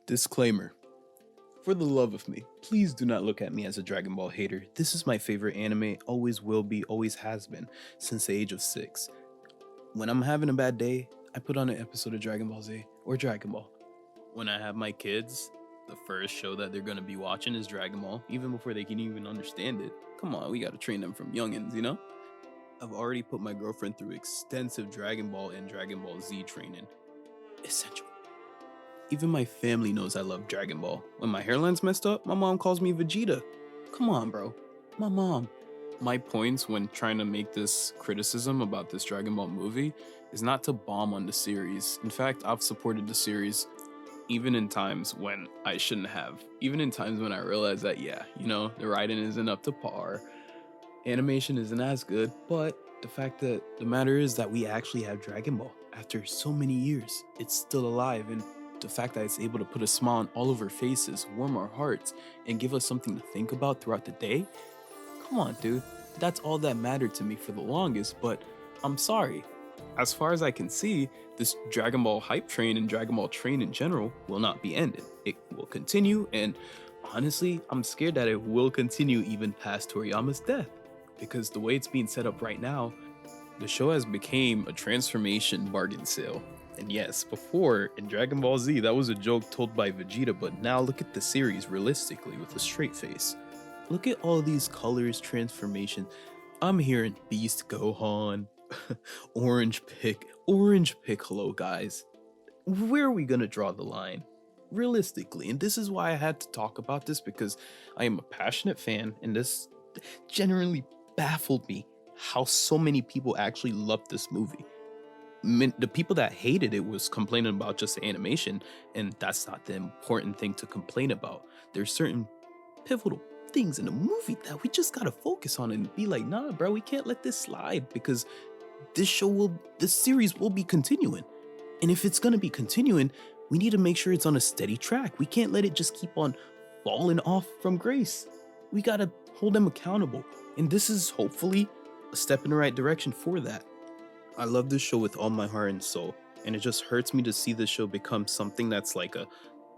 Disclaimer. For the love of me, please do not look at me as a Dragon Ball hater. This is my favorite anime, always will be, always has been, since the age of 6. When I'm having a bad day, I put on an episode of Dragon Ball Z or Dragon Ball. When I have my kids, the first show that they're gonna be watching is Dragon Ball, even before they can even understand it. Come on, we gotta train them from youngins, you know? I've already put my girlfriend through extensive Dragon Ball and Dragon Ball Z training. Essential. Even my family knows I love Dragon Ball. When my hairline's messed up, my mom calls me Vegeta. Come on, bro. My mom. My points when trying to make this criticism about this Dragon Ball movie is not to bomb on the series. In fact, I've supported the series even in times when I shouldn't have. Even in times when I realize that, the writing isn't up to par, animation isn't as good, but the fact that the matter is that we actually have Dragon Ball after so many years. It's still alive, and the fact that it's able to put a smile on all of our faces, warm our hearts, and give us something to think about throughout the day. Come on, dude. That's all that mattered to me for the longest, but I'm sorry. As far as I can see, this Dragon Ball hype train and Dragon Ball train in general will not be ended. It will continue, and honestly, I'm scared that it will continue even past Toriyama's death. Because the way it's being set up right now, the show has become a transformation bargain sale. And yes, before in Dragon Ball Z, that was a joke told by Vegeta, but now look at the series realistically with a straight face. Look at all these colors, transformation. I'm hearing Beast Gohan, Orange Piccolo, guys. Where are we gonna draw the line? Realistically, and this is why I had to talk about this, because I am a passionate fan, and this generally baffled me how so many people actually loved this movie. The people that hated it was complaining about just the animation, and that's not the important thing to complain about. There's certain pivotal things in the movie that we just gotta focus on and be like, nah, bro, we can't let this slide, because this series will be continuing. And if it's gonna be continuing, we need to make sure it's on a steady track. We can't let it just keep on falling off from grace. We gotta hold them accountable. And this is hopefully a step in the right direction for that. I love this show with all my heart and soul, and it just hurts me to see this show become something that's like a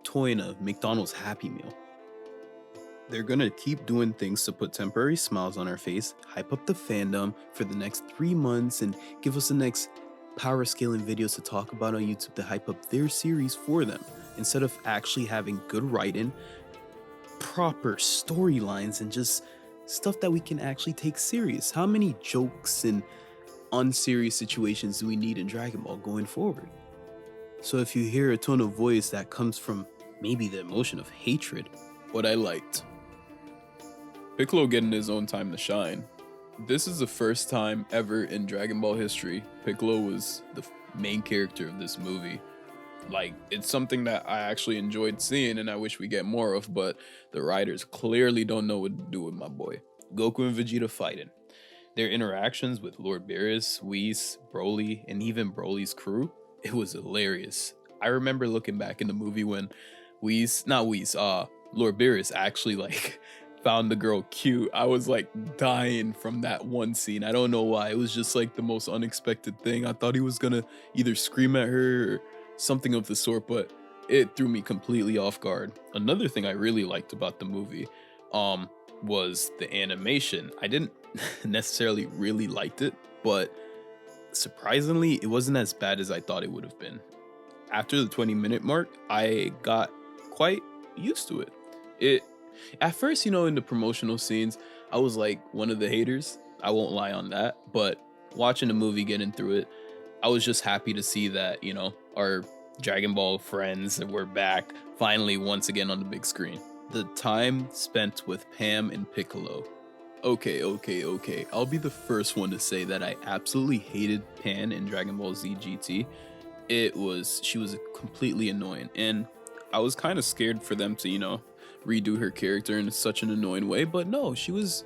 toy in a McDonald's Happy Meal. They're gonna keep doing things to put temporary smiles on our face, hype up the fandom for the next 3 months, and give us the next power scaling videos to talk about on YouTube to hype up their series for them, instead of actually having good writing, proper storylines, and just stuff that we can actually take serious. How many jokes and unserious situations do we need in Dragon Ball going forward? So if you hear a tone of voice that comes from maybe the emotion of hatred, what I liked. Piccolo getting his own time to shine. This is the first time ever in Dragon Ball history Piccolo was the main character of this movie. Like, it's something that I actually enjoyed seeing and I wish we get more of, but the writers clearly don't know what to do with my boy. Goku and Vegeta fighting. Their interactions with Lord Beerus, Whis, Broly, and even Broly's crew, it was hilarious. I remember looking back in the movie when Lord Beerus actually found the girl cute. I was like dying from that one scene. I don't know why. It was just like the most unexpected thing. I thought he was gonna either scream at her or something of the sort, but it threw me completely off guard. Another thing I really liked about the movie was the animation. I didn't necessarily really liked it, but surprisingly, it wasn't as bad as I thought it would have been. After the 20-minute mark, I got quite used to it. At first, in the promotional scenes, I was like one of the haters. I won't lie on that, but watching the movie, getting through it, I was just happy to see that, our Dragon Ball friends were back finally once again on the big screen. The time spent with Pam and Piccolo. Okay. I'll be the first one to say that I absolutely hated Pan in Dragon Ball Z GT. She was completely annoying, and I was kind of scared for them to, redo her character in such an annoying way, but no, she was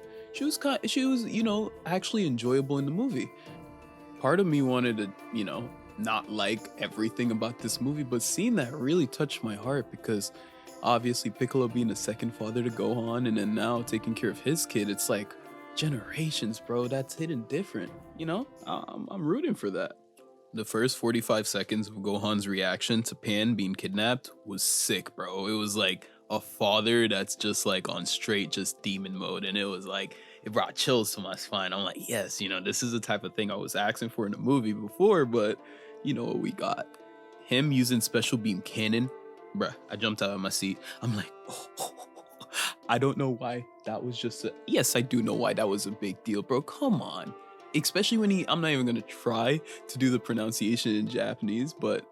actually enjoyable in the movie. Part of me wanted to, not like everything about this movie, but seeing that really touched my heart, because obviously Piccolo being the second father to Gohan, and then now taking care of his kid, it's like generations, bro. That's hitting different, I'm rooting for that. The first 45 seconds of Gohan's reaction to Pan being kidnapped was sick, bro. It was like a father that's just like on straight just demon mode, and it was like it brought chills to my spine. I'm like, yes, this is the type of thing I was asking for in a movie before, but you know what we got. Him using special beam cannon, bruh. I jumped out of my seat. I'm like, I don't know why that was just a yes, I do know why that was a big deal, bro. Come on. Especially when I'm not even gonna try to do the pronunciation in Japanese, but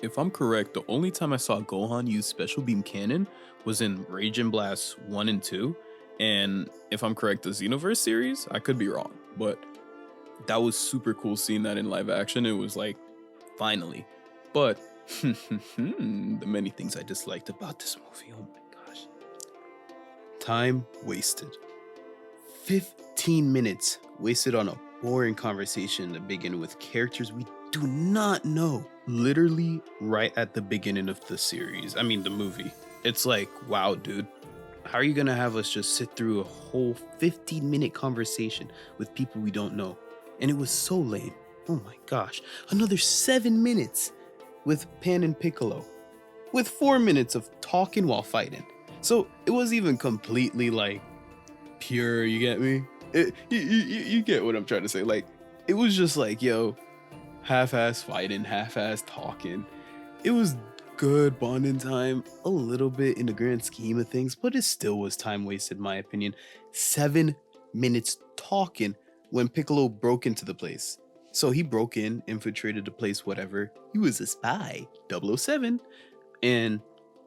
if I'm correct, the only time I saw Gohan use Special Beam Cannon was in Rage and Blast 1 and 2. And if I'm correct, the Xenoverse series, I could be wrong, but that was super cool seeing that in live action. It was like, finally. But the many things I disliked about this movie, oh my gosh. Time wasted. 15 minutes wasted on a boring conversation to begin with characters we do not know. Literally right at the beginning of the series. I mean, the movie. It's like, wow, dude. How are you gonna have us just sit through a whole 15-minute conversation with people we don't know? And it was so lame. Oh my gosh. Another 7 minutes with Pan and Piccolo. With 4 minutes of talking while fighting. So it was even completely like pure, you get me? You get what I'm trying to say. Like, it was just like, yo, half-ass fighting, half-ass talking. It was good bonding time, a little bit in the grand scheme of things, but it still was time wasted, in my opinion. 7 minutes talking when Piccolo broke into the place. So he broke in, infiltrated the place, whatever. He was a spy, 007, and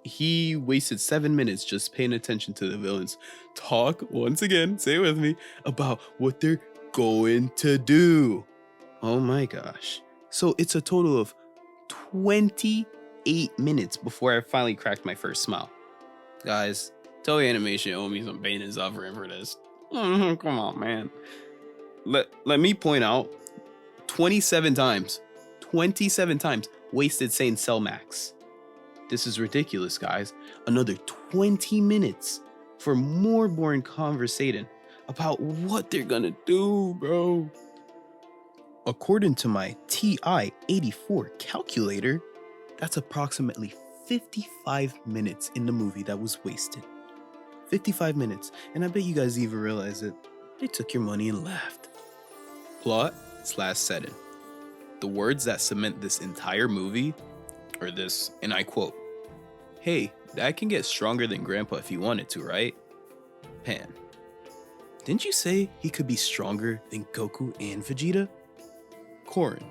he wasted 7 minutes just paying attention to the villains talk, once again, say it with me, about what they're going to do. Oh my gosh. So it's a total of 28 minutes before I finally cracked my first smile. Guys, Toei Animation owe me some pain and suffering for this. Come on, man. Let me point out 27 times wasted saying Cell Max. This is ridiculous, guys. Another 20 minutes for more boring conversating about what they're gonna do, bro. According to my TI-84 calculator, that's approximately 55 minutes in the movie that was wasted. 55 minutes, and I bet you guys even realize it. They took your money and left. Plot/setting. The words that cement this entire movie are this, and I quote, "Hey, Dad can get stronger than Grandpa if he wanted to, right? Pan, didn't you say he could be stronger than Goku and Vegeta?" Korin.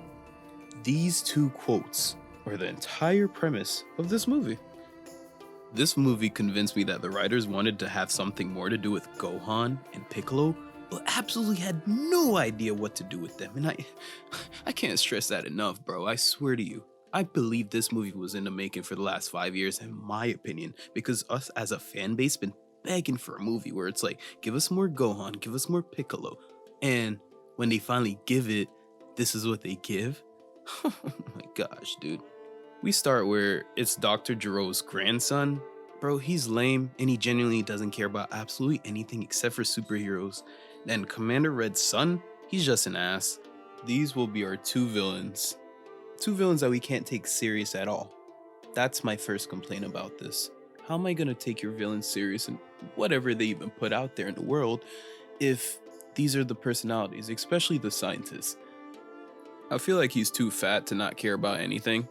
These two quotes are the entire premise of this movie. This movie convinced me that the writers wanted to have something more to do with Gohan and Piccolo, but absolutely had no idea what to do with them. And I can't stress that enough, bro. I swear to you. I believe this movie was in the making for the last 5 years, in my opinion, because us as a fan base been begging for a movie where it's like, give us more Gohan, give us more Piccolo. And when they finally give it, this is what they give? Oh my gosh, dude. We start where it's Dr. Jiro's grandson. Bro, he's lame and he genuinely doesn't care about absolutely anything except for superheroes. Then Commander Red's son, he's just an ass. These will be our two villains. Two villains that we can't take serious at all. That's my first complaint about this. How am I gonna take your villains serious and whatever they even put out there in the world if these are the personalities, especially the scientists? I feel like he's too fat to not care about anything.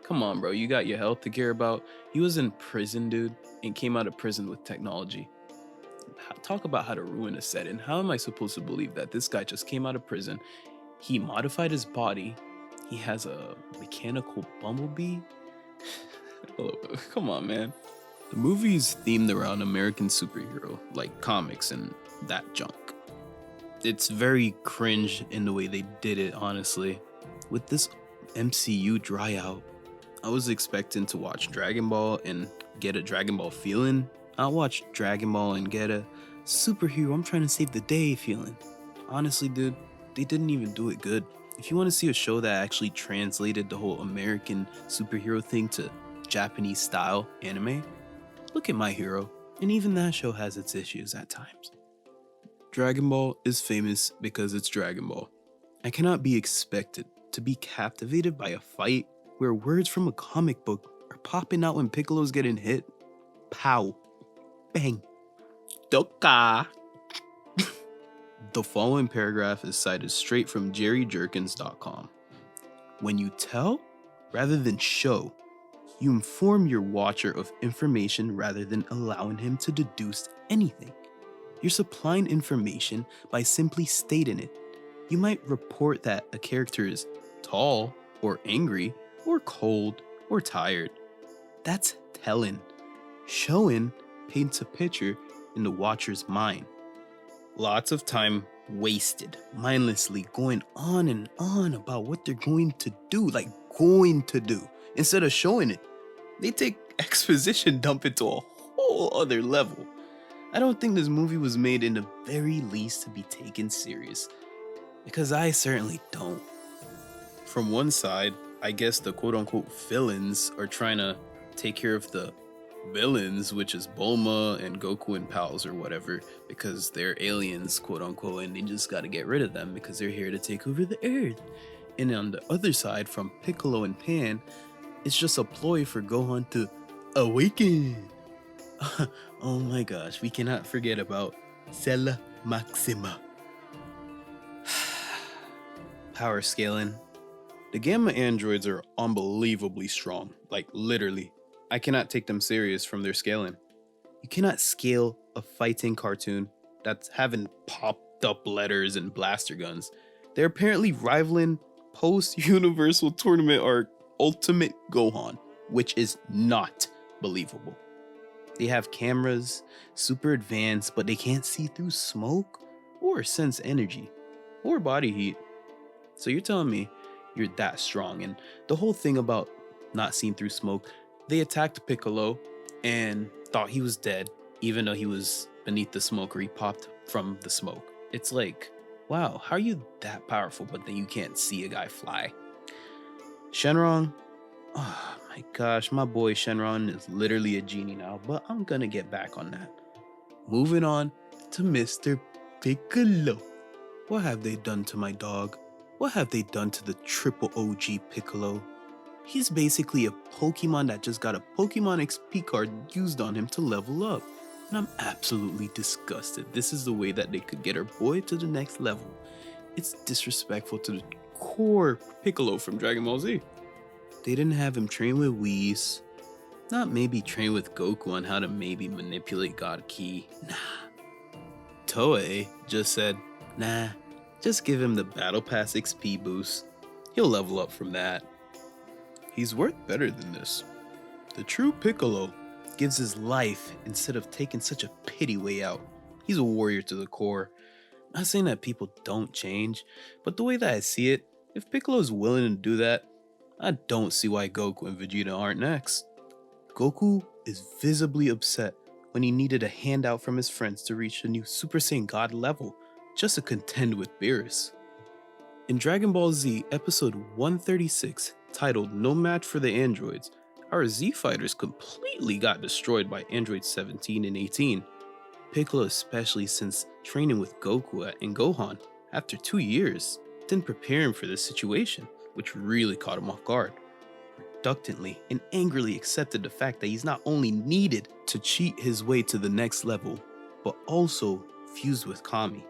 Come on, bro, you got your health to care about. He was in prison, dude, and came out of prison with technology. Talk about how to ruin a set, and how am I supposed to believe that this guy just came out of prison? He modified his body. He has a mechanical bumblebee. Oh, come on, man. The movie is themed around American superhero, like comics and that junk. It's very cringe in the way they did it, honestly. With this MCU dry out, I was expecting to watch Dragon Ball and get a Dragon Ball feeling. I'll watch Dragon Ball and get a superhero, I'm trying to save the day feeling. Honestly, dude, they didn't even do it good. If you want to see a show that actually translated the whole American superhero thing to Japanese style anime, look at My Hero, and even that show has its issues at times. Dragon Ball is famous because it's Dragon Ball. I cannot be expected to be captivated by a fight where words from a comic book are popping out when Piccolo's getting hit. Pow. Bang. Doka. The following paragraph is cited straight from jerryjerkins.com. When you tell rather than show, you inform your watcher of information rather than allowing him to deduce anything. You're supplying information by simply stating it. You might report that a character is tall or angry or cold or tired. That's telling. Showing paints a picture in the watcher's mind. Lots of time wasted mindlessly going on and on about what they're going to do, instead of showing it. They take exposition dump it to a whole other level. I don't think this movie was made in the very least to be taken serious, because I certainly don't. From one side, I guess the quote-unquote villains are trying to take care of the villains, which is Bulma and Goku and pals or whatever, because they're aliens, quote-unquote, and they just gotta get rid of them because they're here to take over the earth. And on the other side, from Piccolo and Pan, it's just a ploy for Gohan to awaken. Oh my gosh, we cannot forget about Cella Maxima. Power scaling. The Gamma androids are unbelievably strong, like literally. I cannot take them serious from their scaling. You cannot scale a fighting cartoon that's having popped up letters and blaster guns. They're apparently rivaling post-Universal Tournament arc Ultimate Gohan, which is not believable. They have cameras, super advanced, but they can't see through smoke or sense energy or body heat. So you're telling me you're that strong. And the whole thing about not seeing through smoke, they attacked Piccolo and thought he was dead, even though he was beneath the smoke or he popped from the smoke. It's like, wow, how are you that powerful, but then you can't see a guy fly? Shenron, oh my gosh, my boy Shenron is literally a genie now, but I'm gonna get back on that. Moving on to Mr. Piccolo. What have they done to my dog? What have they done to the triple OG Piccolo? He's basically a Pokemon that just got a Pokemon XP card used on him to level up. And I'm absolutely disgusted. This is the way that they could get our boy to the next level. It's disrespectful to the core Piccolo from Dragon Ball Z. They didn't have him train with Whis. Not maybe train with Goku on how to maybe manipulate God Ki. Nah. Toei just said, nah, just give him the Battle Pass XP boost. He'll level up from that. He's worth better than this. The true Piccolo gives his life instead of taking such a pity way out. He's a warrior to the core. Not saying that people don't change, but the way that I see it, if Piccolo is willing to do that, I don't see why Goku and Vegeta aren't next. Goku is visibly upset when he needed a handout from his friends to reach the new Super Saiyan God level, just to contend with Beerus. In Dragon Ball Z episode 136, titled No Match for the Androids, our Z fighters completely got destroyed by androids 17 and 18. Piccolo, especially since training with Goku and Gohan after 2 years, didn't prepare him for this situation, which really caught him off guard. Reluctantly and angrily accepted the fact that he's not only needed to cheat his way to the next level, but also fused with Kami.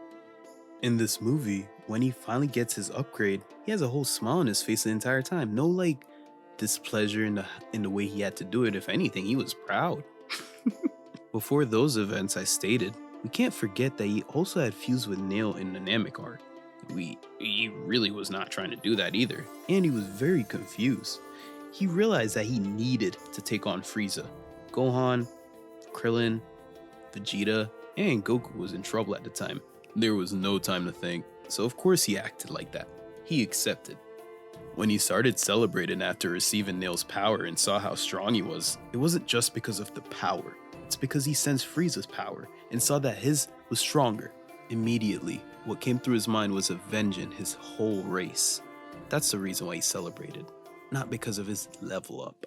In this movie, when he finally gets his upgrade, he has a whole smile on his face the entire time. No displeasure in the way he had to do it. If anything, he was proud. Before those events I stated, we can't forget that he also had fused with Nail in the Namek arc. He really was not trying to do that either, and he was very confused. He realized that he needed to take on Frieza. Gohan, Krillin, Vegeta, and Goku was in trouble at the time. There was no time to think, so of course he acted like that. He accepted. When he started celebrating after receiving Nail's power and saw how strong he was, it wasn't just because of the power. It's because he sensed Frieza's power and saw that his was stronger. Immediately, what came through his mind was avenging his whole race. That's the reason why he celebrated, not because of his level up.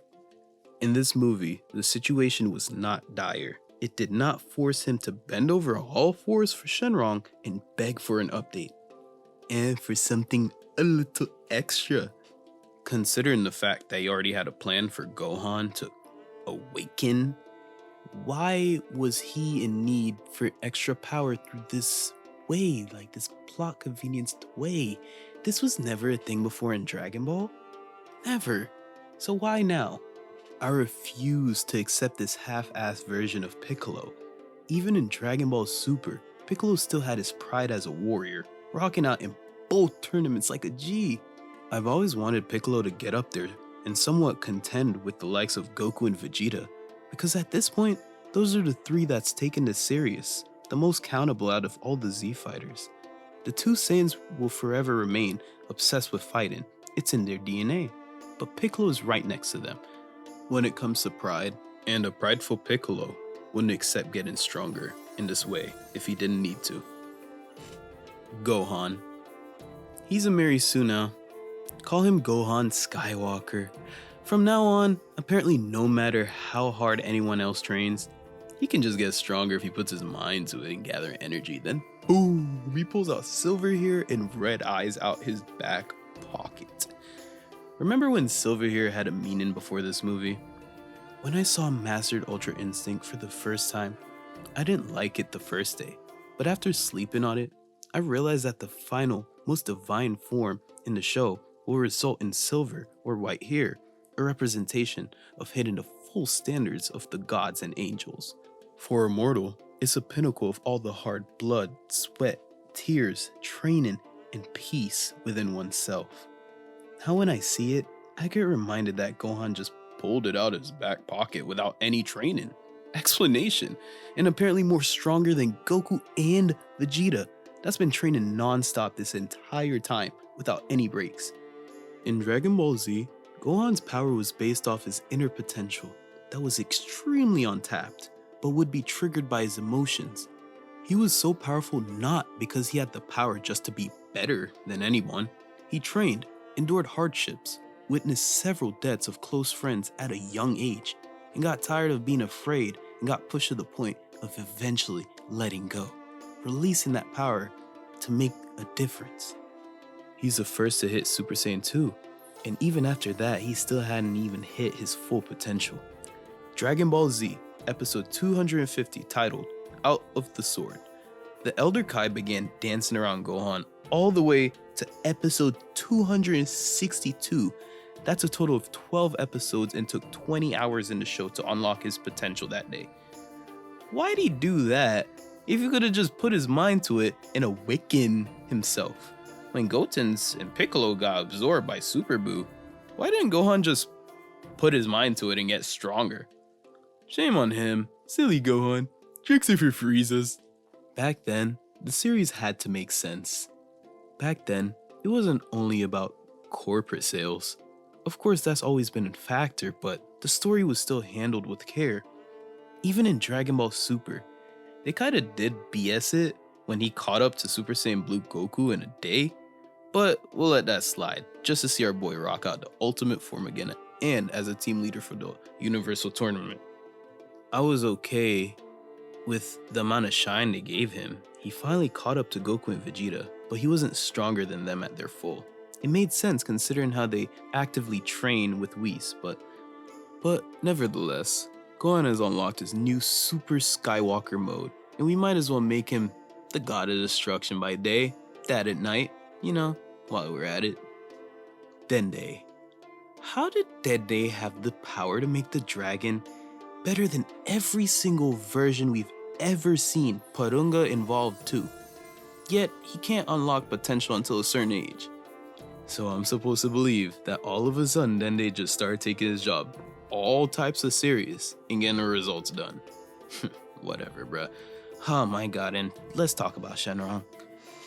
In this movie, the situation was not dire. It did not force him to bend over all fours for Shenron and beg for an update. and for something a little extra. Considering the fact that he already had a plan for Gohan to awaken, why was he in need for extra power through this way, like this plot convenienced way? This was never a thing before in Dragon Ball. Never. So why now? I refuse to accept this half-assed version of Piccolo. Even in Dragon Ball Super, Piccolo still had his pride as a warrior, rocking out in both tournaments like a G. I've always wanted Piccolo to get up there and somewhat contend with the likes of Goku and Vegeta, because at this point, those are the three that's taken this serious, the most countable out of all the Z fighters. The two Saiyans will forever remain obsessed with fighting, it's in their DNA, but Piccolo is right next to them. When it comes to pride, and a prideful Piccolo wouldn't accept getting stronger in this way if he didn't need to. Gohan. He's a Marisu now. Call him Gohan Skywalker. From now on, apparently no matter how hard anyone else trains, he can just get stronger if he puts his mind to it and gather energy. Then boom, he pulls out Silver Hair and red eyes out his back pocket. Remember when Silver Hair had a meaning before this movie? When I saw Mastered Ultra Instinct for the first time, I didn't like it the first day, but after sleeping on it, I realized that the final, most divine form in the show will result in silver or white hair, a representation of hitting the full standards of the gods and angels. For a mortal, it's a pinnacle of all the hard blood, sweat, tears, training, and peace within oneself. Now when I see it, I get reminded that Gohan just pulled it out of his back pocket without any training, explanation, and apparently more stronger than Goku and Vegeta that's been training non-stop this entire time without any breaks. In Dragon Ball Z, Gohan's power was based off his inner potential that was extremely untapped, but would be triggered by his emotions. He was so powerful not because he had the power just to be better than anyone. He trained, endured hardships, witnessed several deaths of close friends at a young age, and got tired of being afraid and got pushed to the point of eventually letting go, releasing that power to make a difference. He's the first to hit Super Saiyan 2, and even after that, he still hadn't even hit his full potential. Dragon Ball Z, episode 250, titled Out of the Sword. The Elder Kai began dancing around Gohan all the way to episode 262. That's a total of 12 episodes and took 20 hours in the show to unlock his potential that day. Why'd he do that if he could have just put his mind to it and awaken himself? When Goten's and Piccolo got absorbed by Super Buu, why didn't Gohan just put his mind to it and get stronger? Shame on him. Silly Gohan. Tricks are for Friezas. Back then, the series had to make sense. Back then, it wasn't only about corporate sales. Of course, that's always been a factor, but the story was still handled with care. Even in Dragon Ball Super, they kinda did BS it when he caught up to Super Saiyan Blue Goku in a day, but we'll let that slide just to see our boy rock out the ultimate form again and as a team leader for the Universal Tournament. I was okay with the amount of shine they gave him. He finally caught up to Goku and Vegeta, but he wasn't stronger than them at their full. It made sense considering how they actively train with Whis, but nevertheless, Gohan has unlocked his new Super Skywalker mode, and we might as well make him the god of destruction by day, that at night, while we're at it. Dende. How did Dende have the power to make the dragon better than every single version we've ever seen, Porunga involved too? Yet, he can't unlock potential until a certain age. So I'm supposed to believe that all of a sudden Dende just started taking his job all types of serious and getting the results done. Whatever, bruh. Oh my god, and let's talk about Shenron.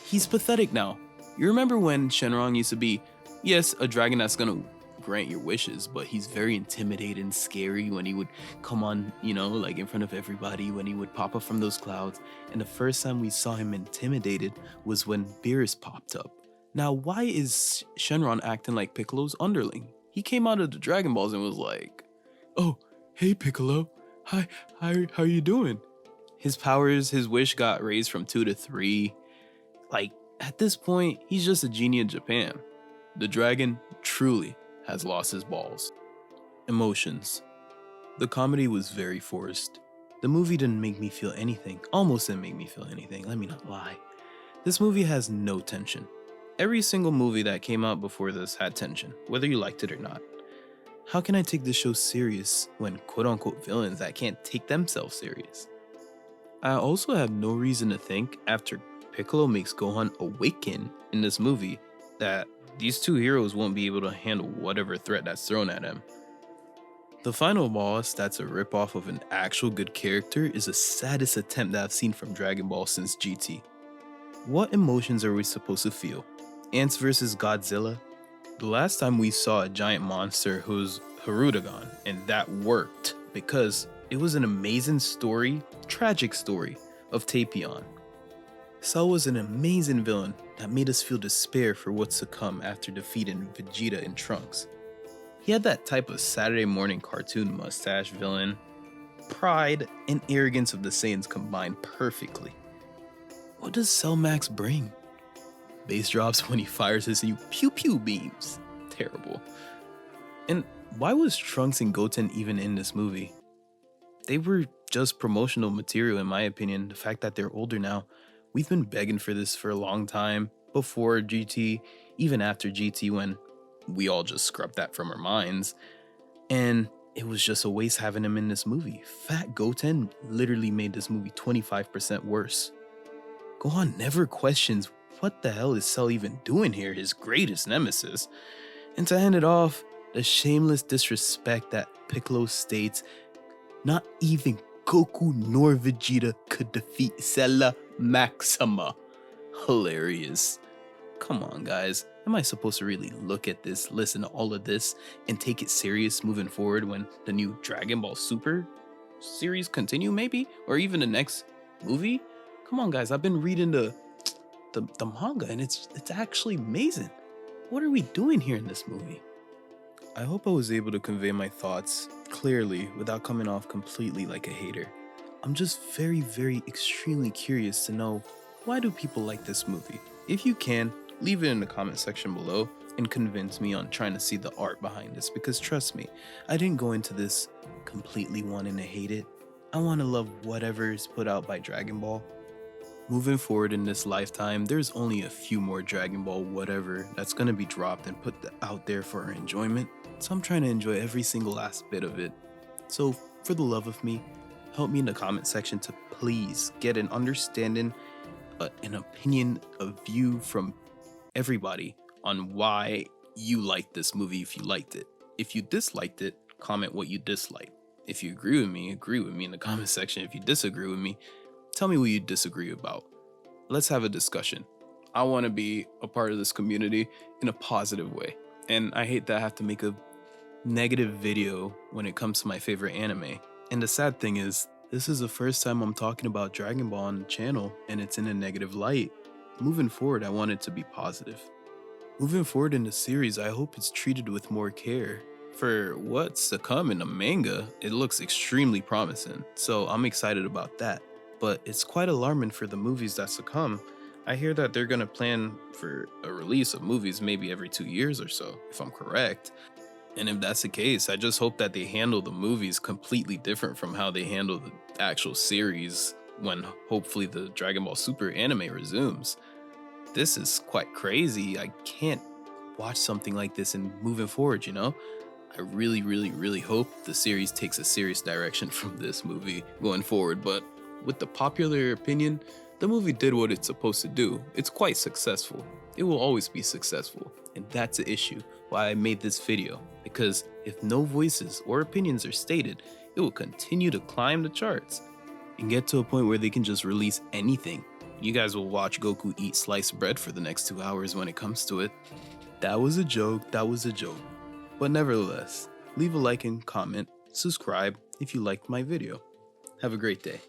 He's pathetic now. You remember when Shenron used to be, yes, a dragon that's gonna grant your wishes, but he's very intimidating, scary when he would come on, like in front of everybody, when he would pop up from those clouds. And the first time we saw him intimidated was when Beerus popped up. Now, why is Shenron acting like Piccolo's underling? He came out of the Dragon Balls and was like, "Oh, hey Piccolo. Hi, how you doing?" His powers, his wish got raised from 2 to 3. Like, At this point, he's just a genie in Japan. The dragon truly has lost his balls. Emotions. The comedy was very forced. The movie didn't make me feel anything. Almost didn't make me feel anything, let me not lie. This movie has no tension. Every single movie that came out before this had tension, whether you liked it or not. How can I take this show serious when quote-unquote villains that can't take themselves serious? I also have no reason to think after Piccolo makes Gohan awaken in this movie that these two heroes won't be able to handle whatever threat that's thrown at him. The final boss that's a ripoff of an actual good character is the saddest attempt that I've seen from Dragon Ball since GT. What emotions are we supposed to feel? Ants versus Godzilla? The last time we saw a giant monster was Hirudegan, and that worked because it was an amazing story, tragic story of Tapion. Cell was an amazing villain that made us feel despair for what's to come after defeating Vegeta and Trunks. He had that type of Saturday morning cartoon mustache villain. Pride and arrogance of the Saiyans combined perfectly. What does Cell Max bring? Bass drops when he fires his new pew pew beams. Terrible. And why was Trunks and Goten even in this movie? They were just promotional material in my opinion. The fact that they're older now. We've been begging for this for a long time. Before GT, even after GT when we all just scrubbed that from our minds. And it was just a waste having him in this movie. Fat Goten literally made this movie 25% worse. Gohan never questions what the hell is Cell even doing here, his greatest nemesis. And to end it off, the shameless disrespect that Piccolo states, not even Goku nor Vegeta could defeat Cell Maxima. Hilarious. Come on guys, am I supposed to really look at this, listen to all of this, and take it serious moving forward when the new Dragon Ball Super series continue maybe? Or even the next movie? Come on guys, I've been reading the manga and it's actually amazing. What are we doing here in this movie? I hope I was able to convey my thoughts clearly without coming off completely like a hater. I'm just very, very extremely curious to know, why do people like this movie? If you can, leave it in the comment section below and convince me on trying to see the art behind this, because trust me, I didn't go into this completely wanting to hate it. I want to love whatever is put out by Dragon Ball. Moving forward in this lifetime, there's only a few more Dragon Ball whatever that's going to be dropped and put out there for our enjoyment, so I'm trying to enjoy every single last bit of it. So for the love of me, help me in the comment section to please get an understanding, an opinion, a view from everybody on why you liked this movie if you liked it. If you disliked it, comment what you disliked. If you agree with me in the comment section. If you disagree with me, tell me what you disagree about. Let's have a discussion. I want to be a part of this community in a positive way. And I hate that I have to make a negative video when it comes to my favorite anime. And the sad thing is, this is the first time I'm talking about Dragon Ball on the channel and it's in a negative light. Moving forward, I want it to be positive. Moving forward in the series, I hope it's treated with more care. For what's to come in the manga, it looks extremely promising. So I'm excited about that. But it's quite alarming for the movies that's to come. I hear that they're gonna plan for a release of movies maybe every 2 years or so, if I'm correct. And if that's the case, I just hope that they handle the movies completely different from how they handle the actual series when hopefully the Dragon Ball Super anime resumes. This is quite crazy. I can't watch something like this and moving forward, you know? I really, really, really hope the series takes a serious direction from this movie going forward, but with the popular opinion, the movie did what it's supposed to do. It's quite successful. It will always be successful. And that's the issue why I made this video. Because if no voices or opinions are stated, it will continue to climb the charts and get to a point where they can just release anything. You guys will watch Goku eat sliced bread for the next 2 hours when it comes to it. That was a joke. But nevertheless, leave a like and comment, subscribe if you liked my video. Have a great day.